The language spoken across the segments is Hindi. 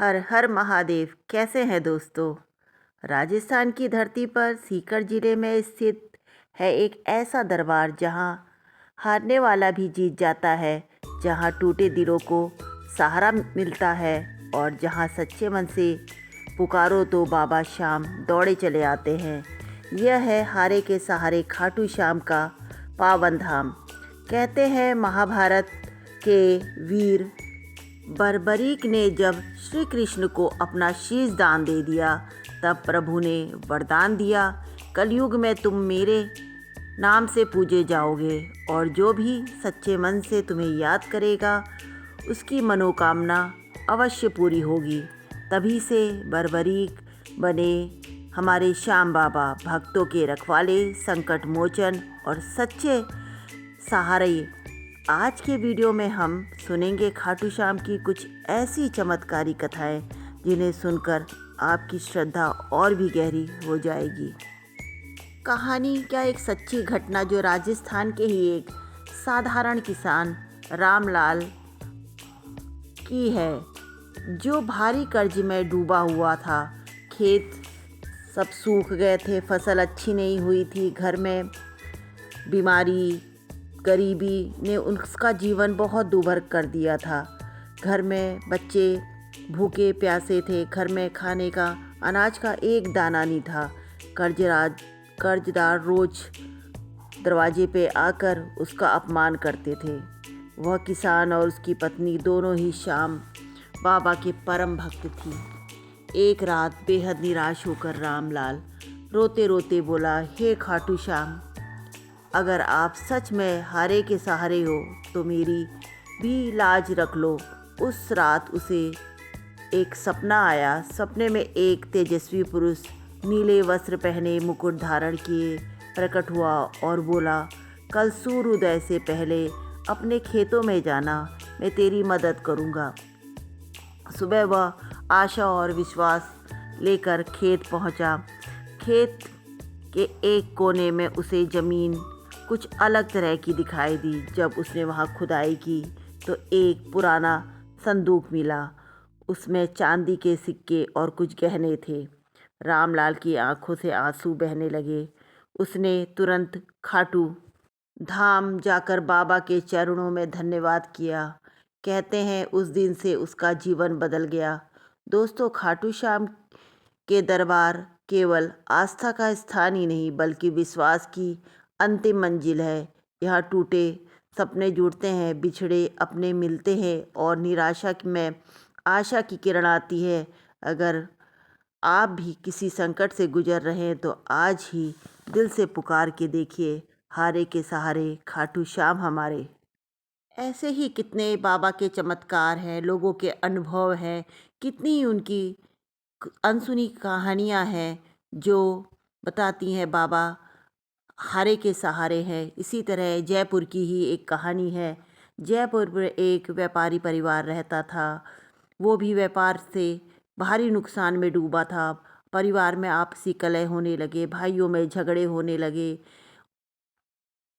हर हर महादेव। कैसे हैं दोस्तों। राजस्थान की धरती पर सीकर जिले में स्थित है एक ऐसा दरबार जहां हारने वाला भी जीत जाता है, जहां टूटे दिलों को सहारा मिलता है और जहां सच्चे मन से पुकारो तो बाबा श्याम दौड़े चले आते हैं। यह है हारे के सहारे खाटू श्याम का पावन धाम। कहते हैं महाभारत के वीर बर्बरीक ने जब श्री कृष्ण को अपना शीश दान दे दिया, तब प्रभु ने वरदान दिया, कलयुग में तुम मेरे नाम से पूजे जाओगे और जो भी सच्चे मन से तुम्हें याद करेगा उसकी मनोकामना अवश्य पूरी होगी। तभी से बर्बरीक बने हमारे श्याम बाबा, भक्तों के रखवाले, संकट मोचन और सच्चे सहारे। आज के वीडियो में हम सुनेंगे खाटू श्याम की कुछ ऐसी चमत्कारी कथाएं जिन्हें सुनकर आपकी श्रद्धा और भी गहरी हो जाएगी। कहानी क्या एक सच्ची घटना जो राजस्थान के ही एक साधारण किसान रामलाल की है, जो भारी कर्ज में डूबा हुआ था। खेत सब सूख गए थे, फसल अच्छी नहीं हुई थी, घर में बीमारी गरीबी ने उसका जीवन बहुत दुभर कर दिया था। घर में बच्चे भूखे प्यासे थे, घर में खाने का अनाज का एक दाना नहीं था। कर्जदार रोज दरवाजे पे आकर उसका अपमान करते थे। वह किसान और उसकी पत्नी दोनों ही श्याम बाबा के परम भक्त थी। एक रात बेहद निराश होकर रामलाल रोते रोते बोला, हे खाटू श्याम, अगर आप सच में हारे के सहारे हो तो मेरी भी लाज रख लो। उस रात उसे एक सपना आया। सपने में एक तेजस्वी पुरुष नीले वस्त्र पहने, मुकुट धारण किए प्रकट हुआ और बोला, कल सूर्योदय से पहले अपने खेतों में जाना, मैं तेरी मदद करूँगा। सुबह वह आशा और विश्वास लेकर खेत पहुँचा। खेत के एक कोने में उसे ज़मीन कुछ अलग तरह की दिखाई दी। जब उसने वहाँ खुदाई की तो एक पुराना संदूक मिला। उसमें चांदी के सिक्के और कुछ गहने थे। रामलाल की आंखों से आंसू बहने लगे। उसने तुरंत खाटू धाम जाकर बाबा के चरणों में धन्यवाद किया। कहते हैं उस दिन से उसका जीवन बदल गया। दोस्तों, खाटू श्याम के दरबार केवल आस्था का स्थान ही नहीं बल्कि विश्वास की अंतिम मंजिल है। यहाँ टूटे सपने जुड़ते हैं, बिछड़े अपने मिलते हैं और निराशा में आशा की किरण आती है। अगर आप भी किसी संकट से गुजर रहे हैं तो आज ही दिल से पुकार के देखिए, हारे के सहारे खाटू श्याम हमारे। ऐसे ही कितने बाबा के चमत्कार हैं, लोगों के अनुभव हैं, कितनी उनकी अनसुनी कहानियाँ हैं जो बताती हैं बाबा हारे के सहारे हैं। इसी तरह जयपुर की ही एक कहानी है। जयपुर में एक व्यापारी परिवार रहता था। वो भी व्यापार से भारी नुकसान में डूबा था। परिवार में आपसी कलह होने लगे, भाइयों में झगड़े होने लगे।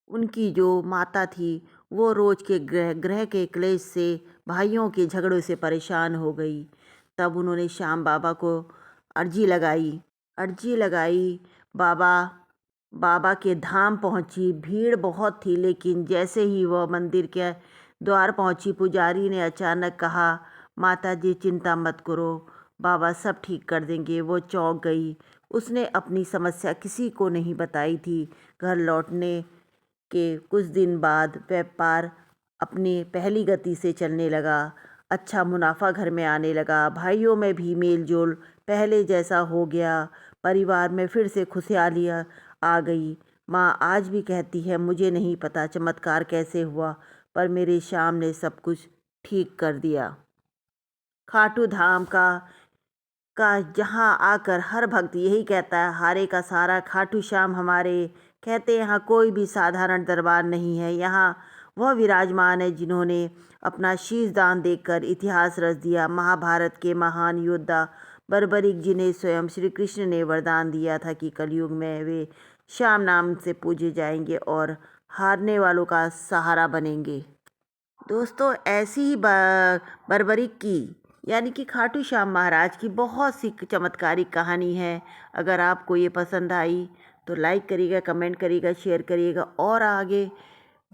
उनकी जो माता थी वो रोज के ग्रह के क्लेश से, भाइयों के झगड़ों से परेशान हो गई। तब उन्होंने श्याम बाबा को अर्जी लगाई। बाबा के धाम पहुंची। भीड़ बहुत थी, लेकिन जैसे ही वह मंदिर के द्वार पहुंची, पुजारी ने अचानक कहा, माता जी चिंता मत करो, बाबा सब ठीक कर देंगे। वो चौंक गई। उसने अपनी समस्या किसी को नहीं बताई थी। घर लौटने के कुछ दिन बाद व्यापार अपनी पहली गति से चलने लगा। अच्छा मुनाफा घर में आने लगा। भाइयों में भी मेल जोल पहले जैसा हो गया। परिवार में फिर से खुशहाली आ गई। माँ आज भी कहती है, मुझे नहीं पता चमत्कार कैसे हुआ, पर मेरे श्याम ने सब कुछ ठीक कर दिया। खाटू धाम का जहाँ आकर हर भक्त यही कहता है, हारे का सहारा खाटू श्याम हमारे। कहते यहाँ कोई भी साधारण दरबार नहीं है, यहाँ वह विराजमान है जिन्होंने अपना शीश दान देकर इतिहास रच दिया। महाभारत के महान योद्धा बर्बरीक, जिन्हें स्वयं श्री कृष्ण ने वरदान दिया था कि कलयुग में वे श्याम नाम से पूजे जाएंगे और हारने वालों का सहारा बनेंगे। दोस्तों, ऐसी ही बर्बरीक की यानी कि खाटू श्याम महाराज की बहुत सी चमत्कारिक कहानी है। अगर आपको ये पसंद आई तो लाइक करिएगा, कमेंट करिएगा, शेयर करिएगा और आगे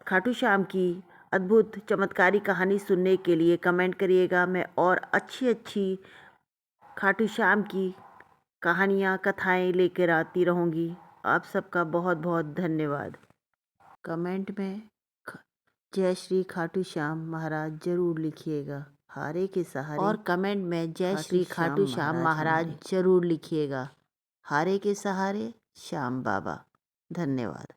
खाटू श्याम की अद्भुत चमत्कारी कहानी सुनने के लिए कमेंट करिएगा। मैं और अच्छी अच्छी खाटू श्याम की कहानियाँ, कथाएं लेकर आती रहूँगी। आप सबका बहुत बहुत धन्यवाद। कमेंट में जय श्री खाटू श्याम महाराज जरूर लिखिएगा, हारे के सहारे। और कमेंट में जय श्री खाटू श्याम महाराज जरूर लिखिएगा, हारे के सहारे श्याम बाबा। धन्यवाद।